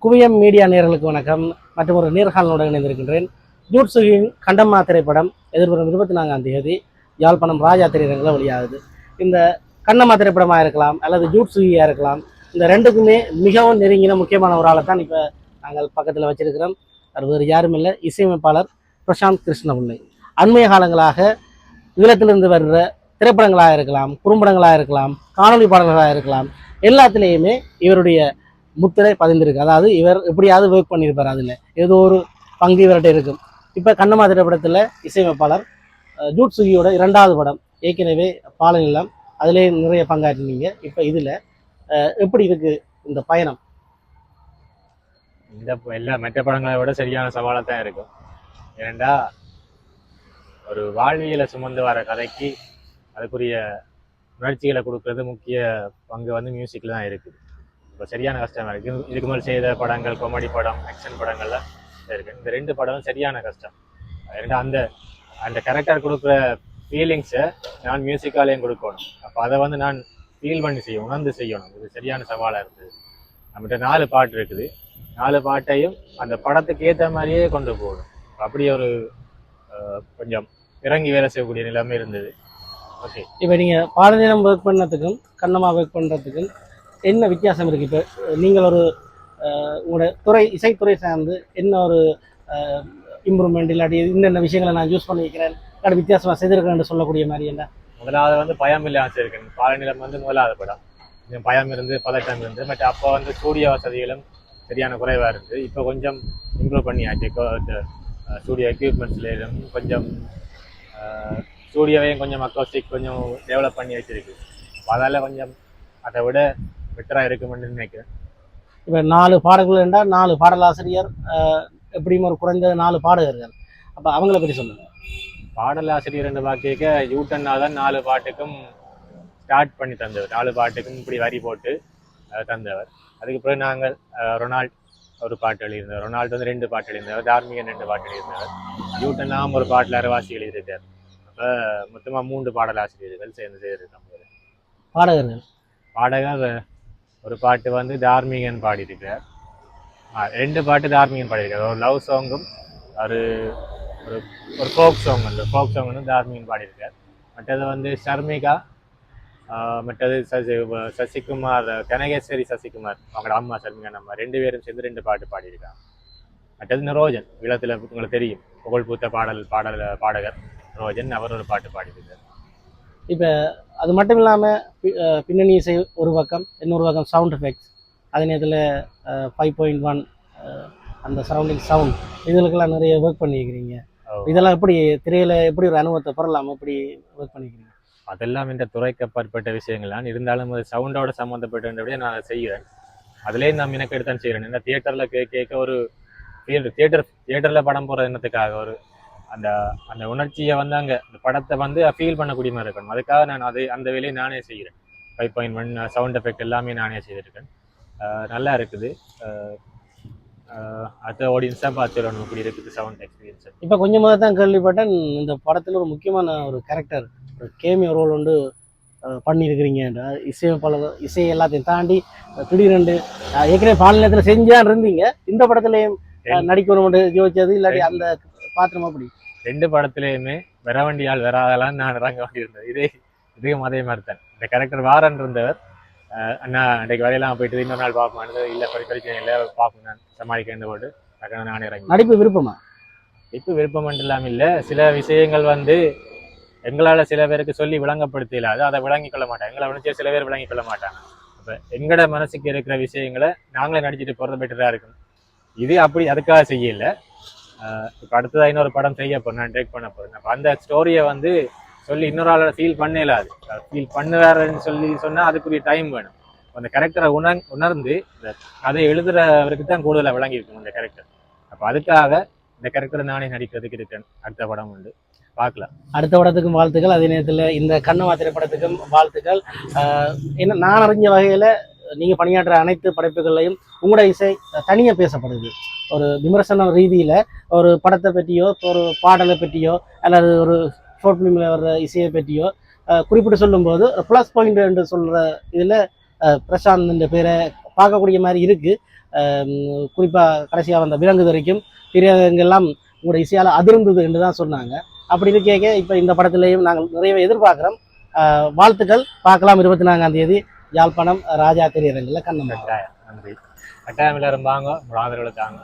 குவியம் மீடியா நேயர்களுக்கு வணக்கம். மற்றும் ஒரு நேர்காணலுடன் இணைந்திருக்கின்றேன். ஜூட்சுகியின் கண்டம்மா திரைப்படம் எதிர்வரும் 24ஆம் தேதி யாழ்ப்பாணம் ராஜா திரையரங்கில் வெளியாகுது. இந்த கண்ணம்மா திரைப்படமாக இருக்கலாம் அல்லது ஜூட்சுகியாக இருக்கலாம், இந்த ரெண்டுக்குமே மிகவும் நெருங்கின முக்கியமான ஒரு ஆளை தான் இப்போ நாங்கள் பக்கத்தில் வச்சிருக்கிறோம். அது வேறு யாரும் இல்லை, இசையமைப்பாளர் பிரசாந்த் கிருஷ்ணபிள்ளை. அண்மைய காலங்களாக ஈழத்திலிருந்து வர்ற திரைப்படங்களாக இருக்கலாம், குறும்படங்களாக இருக்கலாம், காணொலி பாடல்களாக இருக்கலாம், எல்லாத்துலேயுமே இவருடைய முத்திரை பதிந்திருக்கு. அதாவது இவர் எப்படியாவது ஒர்க் பண்ணியிருப்பார், அதில் ஏதோ ஒரு பங்கு இவர்கிட்ட இருக்கும். இப்போ கண்ணம்மா திரைப்படத்தில் இசையமைப்பாளர் ஜூட்சுகியோட 2வது படம், ஏற்கனவே பாலநிலம், அதிலே நிறைய பங்காற்றினீங்க. இப்போ இதில் எப்படி இருக்கு இந்த பயணம்? இந்த எல்லா மற்ற படங்களை விட சரியான சவாலாக தான் இருக்கும். ஏனெண்டா ஒரு வாழ்வியலை சுமந்து வர கதைக்கு அதுக்குரிய உணர்ச்சிகளை கொடுக்கறது முக்கிய பங்கு வந்து மியூசிக்கில் தான் இருக்குது. இப்போ சரியான கஷ்டமாக இருக்குது. இதுக்கு மேலே செய்த படங்கள், காமெடி படம், ஆக்ஷன் படங்கள்லாம் இருக்குது. இந்த 2 படமும் சரியான கஷ்டம். ஏன்னா அந்த அந்த கேரக்டர் கொடுக்குற ஃபீலிங்ஸை நான் மியூசிக்காலேயும் கொடுக்கணும். அப்போ அதை வந்து நான் ஃபீல் பண்ணி செய்யணும், உணர்ந்து செய்யணும். இது சரியான சவாலாக இருக்குது. நம்மகிட்ட 4 பாட்டு இருக்குது. 4 பாட்டையும் அந்த படத்துக்கு ஏற்ற மாதிரியே கொண்டு போகணும். அப்படி ஒரு கொஞ்சம் இறங்கி வேலை செய்யக்கூடிய நிலைமை இருந்தது. ஓகே, இப்போ நீங்கள் பாலநிலம் ஒர்க் பண்ணதுக்கும் கண்ணம்மா ஒர்க் பண்ணுறதுக்கும் என்ன வித்தியாசம் இருக்குது? இப்போ நீங்கள் ஒரு உங்களோட துறை, இசைத்துறை சார்ந்து என்ன ஒரு இம்ப்ரூவ்மெண்ட் இல்லாட்டி இன்னென்ன விஷயங்களை நான் யூஸ் பண்ணி வைக்கிறேன், இல்லாட்டி வித்தியாசமாக செய்திருக்கிறேன்னு சொல்லக்கூடிய மாதிரி என்ன? முதலாவது வந்து பயம் இல்லை ஆசைருக்கேன். பாலநிலம் வந்து முதலாவது படம். கொஞ்சம் பயம் இருந்து, பதட்டம் இருந்து, பட் அப்போ வந்து ஸ்டூடியோ வசதிகளும் சரியான குறைவாக இருந்தது. இப்போ கொஞ்சம் இம்ப்ரூவ் பண்ணியாச்சு. ஸ்டூடியோ எக்யூப்மெண்ட்ஸ்லேயும் கொஞ்சம் ஸ்டூடியோவையும் கொஞ்சம் அக்கோஸ்டிக் கொஞ்சம் டெவலப் பண்ணி வச்சிருக்கு. அதால் கொஞ்சம் அதை விட பெட்டராக இருக்குமென்னு நினைக்கிறேன். இப்போ 4 பாடல்கள் என்றால் 4 பாடலாசிரியர், எப்படியும் ஒரு குறைந்த 4 பாடகர்கள். அப்போ அவங்கள பற்றி சொல்லுங்கள். பாடலாசிரியர் என்று பார்க்க யூட்டன்னா தான் 4 பாட்டுக்கும் ஸ்டார்ட் பண்ணி தந்தவர். 4 பாட்டுக்கும் இப்படி வரி போட்டு தந்தவர். அதுக்கு பிறகு நாங்கள் ரொனால்ட் ஒரு பாட்டு எழுதியிருந்தவர், ரொனால்ட் வந்து 2 பாட்டு எழுதியிருந்தவர், தார்மிகன் 2 பாட்டு எழுதியிருந்தவர், யூட்டன்னாம் ஒரு பாட்டில் அரவாசி எழுதியிருக்கார். அப்போ மொத்தமாக 3 பாடலாசிரியர்கள் சேர்ந்து செய்திருக்காங்க. பாடகர் ஒரு பாட்டு வந்து தார்மிகன் பாடியிருக்கிறார், 2 பாட்டு தார்மிகன் பாடியிருக்கார். ஒரு லவ் சாங்கும் ஒரு ஒரு ஃபோக் சாங், அந்த ஃபோக் சாங் வந்து தார்மிகன் பாடியிருக்கார். மற்றது வந்து ஷர்மிகா, மற்றது சசிகுமார், கனகேஸ்வரி சசிகுமார், அவங்களோட அம்மா ஷர்மிகா அம்மா, 2 பேரும் சேர்ந்து 2 பாட்டு பாடியிருக்காங்க. மற்றது நிரோஜன், ஈழத்தில் உங்களுக்கு தெரியும், புகழ் பூத்த பாடகர் ரோஜன், அவர் ஒரு பாட்டு பாடியிருக்கார். இப்போ அது மட்டும் இல்லாமல் பின்னணி இசை ஒரு பக்கம், இன்னொரு பக்கம் சவுண்ட் எஃபெக்ட்ஸ், அதே நேரத்தில் 5.1 அந்த சரௌண்டிங் சவுண்ட், இதுகளுக்கெல்லாம் நிறைய ஒர்க் பண்ணியிருக்கிறீங்க. இதெல்லாம் எப்படி திரையில் எப்படி ஒரு அனுபவத்தை பெறலாம், எப்படி ஒர்க் பண்ணிக்கிறீங்க? அதெல்லாம் இந்த துறைக்கு அப்பாற்பட்ட விஷயங்கள்லாம் இருந்தாலும் அது சவுண்டோட சம்மந்தப்பட்டபடியே நான் அதை செய்கிறேன். அதுலேயே நான் எனக்கு எடுத்தான் செய்கிறேன். ஏன்னா தியேட்டரில் கேட்க ஒரு தியேட்டரில் படம் போகிற எண்ணத்துக்காக ஒரு அந்த அந்த உணர்ச்சியை வந்து அங்கே அந்த படத்தை வந்து ஃபீல் பண்ணக்கூடிய மாதிரி இருக்கணும். அதுக்காக நான் அந்த வேலையை நானே செய்கிறேன். 5.1 சவுண்ட் எஃபெக்ட் எல்லாமே நானே செய்திருக்கேன். நல்லா இருக்குது. அடுத்த ஆடியன்ஸாக பார்த்துடணும் இப்படி இருக்குது சவுண்ட் எக்ஸ்பீரியன்ஸ். இப்போ கொஞ்சமாக தான் கேள்விப்பட்டேன், இந்த படத்தில் ஒரு முக்கியமான ஒரு கேரக்டர், ஒரு கேமியோ ரோல் வந்து பண்ணியிருக்கிறீங்க. இசையமைப்பாளர் இசை எல்லாத்தையும் தாண்டி திடீரெண்டு ஏற்கனவே பாலநிலத்தில் செஞ்சான் இருந்தீங்க, இந்த படத்துலையும் நடிக்கணும் யோசிச்சது இல்லாட்டி அந்த பாத்திரம் அப்படி? 2 படத்துலையுமே வர வண்டியால் வராதெல்லாம் நான் இறங்க வேண்டியிருந்தேன். இதுவும் அதே மாதிரி தான். இந்த கேரக்டர் வாரன் இருந்தவர், அண்ணா இன்றைக்கு வரையெல்லாம் போயிட்டு இன்னொரு நாள் பார்ப்போம், இல்லை பிரச்சனை இல்லை பார்ப்போம், நான் சமாளிக்க போட்டு டக்குன்னு நானே இறங்கி. நடிப்பு விருப்பமா? நடிப்பு விருப்பம் இல்லாமல் இல்லை, சில விஷயங்கள் வந்து எங்களால் சில பேருக்கு சொல்லி விளங்கப்படுத்த இல்லாது, அதை விளங்கிக் கொள்ள மாட்டாங்க. எங்களை விளைச்சே சில பேர் விளங்கிக் கொள்ள மாட்டாங்க. இப்போ எங்களோட மனசுக்கு இருக்கிற விஷயங்களை நாங்களே நடிச்சுட்டு போகிறது பெட்டராக இருக்கும். இது அப்படி அதுக்காக செய்யலை. இப்போ அடுத்ததாக இன்னொரு படம் செய்ய போகிறேன், நான் டேக் பண்ண போகிறேன். அப்போ அந்த ஸ்டோரியை வந்து சொல்லி இன்னொரு ஆளோட ஃபீல் பண்ணலாது. ஃபீல் பண்ணுவாருன்னு சொன்னால் அதுக்குரிய டைம் வேணும். அந்த கேரக்டரை உணர்ந்து அதை எழுதுறவருக்கு தான் கூடுதலாக விளங்கியிருக்கும் அந்த கேரக்டர். அப்போ அதுக்காக இந்த கேரக்டரை நானே நடிக்கிறதுக்கு இருக்கேன். அடுத்த படம் உண்டு, பார்க்கலாம். அடுத்த படத்துக்கும் வாழ்த்துக்கள், அதே நேரத்தில் இந்த கண்ணம்மா திரைப்படத்துக்கும் வாழ்த்துக்கள். என்ன நான் அறிஞ்ச வகையில் நீங்கள் பணியாற்ற அனைத்து படைப்புகளையும் உங்களோட இசை தனியாக பேசப்படுது. ஒரு விமர்சன ரீதியில் ஒரு படத்தை பற்றியோ, ஒரு பாடலை பற்றியோ, அல்லது ஒரு ஷார்ட் ஃபிலிமில் வர்ற இசையை பற்றியோ குறிப்பிட்டு சொல்லும்போது ப்ளஸ் பாயிண்ட் என்று சொல்கிற இதில் பிரசாந்த் பேரை பார்க்கக்கூடிய மாதிரி இருக்குது. குறிப்பாக கடைசியாக வந்த விலங்கு வரைக்கும் திரையரங்கெல்லாம் உங்களோட இசையால் அதிர்ந்தது என்று தான் சொன்னாங்க. அப்படி இருக்கேக்க இப்போ இந்த படத்துலேயும் நாங்கள் நிறையவே எதிர்பார்க்குறோம். வாழ்த்துக்கள். பார்க்கலாம் 24ஆம் தேதி யாழ்ப்பாணம் ராஜா திரையரங்கில் கண்ணம்மா. நன்றி. கட்டாயம் எல்லாரும் வாங்க, ஆதரவு தாங்க.